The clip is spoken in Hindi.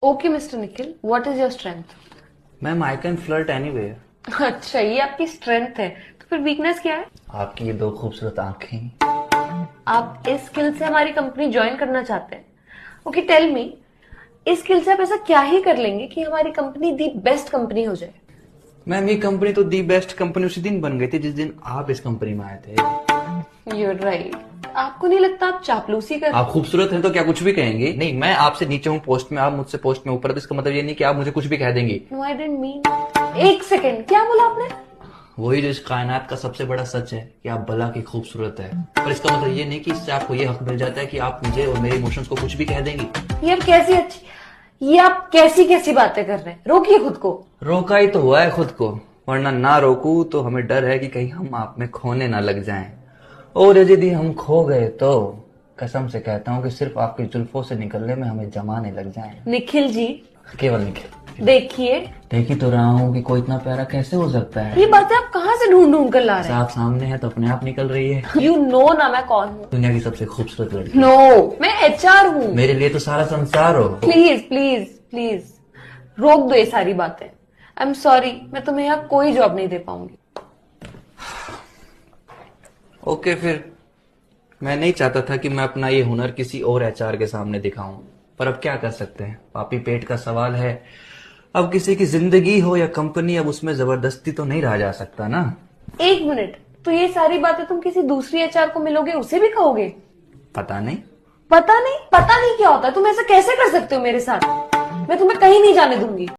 Okay mister Nikhil, what is your strength? Ma'am I can flirt anywhere. अच्छा, ये आपकी स्ट्रेंथ है, तो फिर वीकनेस क्या है? आपकी ये दो खूबसूरत आंखें। आप इस स्किल से हमारी कंपनी ज्वाइन करना चाहते हैं? ओके टेल मी, इस स्किल से आप ऐसा क्या ही कर लेंगे कि हमारी कंपनी दी बेस्ट कंपनी हो जाए? मैम ये कंपनी तो दी बेस्ट कंपनी उसी दिन बन गई थी जिस दिन आप इस कंपनी में आए थे। You're right. आपको नहीं लगता आप चापलूसी कर? आप खूबसूरत हैं तो क्या कुछ भी कहेंगे? नहीं, मैं आपसे नीचे हूँ पोस्ट में, आप मुझसे पोस्ट में ऊपर, तो इसका मतलब ये नहीं कि आप मुझे कुछ भी कह देंगी। No I didn't mean. एक सेकेंड, क्या बोला आपने? वही जो इस कायनात का सबसे बड़ा सच है कि आप भला की खूबसूरत है, पर इसका मतलब ये नहीं कि इससे आपको ये हक मिल जाता है कि आप मुझे और मेरे इमोशंस को कुछ भी कह देंगी। ये आप कैसी कैसी बातें कर रहे हैं? रोकिए खुद को। रोका ही तो हुआ है खुद को, वरना ना रोकू तो हमें डर है कि कहीं हम आप में खोने ना लग जाएं, और यदि हम खो गए तो कसम से कहता हूँ कि सिर्फ आपकी जुल्फों से निकलने में हमें जमाने लग जाएं। निखिल जी, केवल निखिल। देखिए, देख ही तो रहा हूँ कि कोई इतना प्यारा कैसे हो सकता है। ये बातें आप कहाँ से ढूंढ ढूंढ कर ला रहे हैं? आप सामने है तो अपने आप निकल रही है। यू नो ना मैं कौन हूँ? दुनिया की सबसे खूबसूरत लड़की। नो, मैं HR हूँ। मेरे लिए तो सारा संसार हो। प्लीज प्लीज प्लीज रोक दो ये सारी बातें। आई एम सॉरी, मैं तुम्हें यहाँ कोई जॉब नहीं दे पाऊंगी। ओके फिर, मैं नहीं चाहता था कि मैं अपना ये हुनर किसी और HR के सामने दिखाऊं, पर अब क्या कर सकते हैं, पापी पेट का सवाल है। अब किसी की जिंदगी हो या कंपनी, अब उसमें जबरदस्ती तो नहीं रहा जा सकता ना। एक मिनट, तो ये सारी बातें तुम किसी दूसरी HR को मिलोगे उसे भी कहोगे? पता नहीं। पता नहीं क्या होता है? तुम ऐसा कैसे कर सकते हो मेरे साथ? मैं तुम्हें कहीं नहीं जाने दूंगी।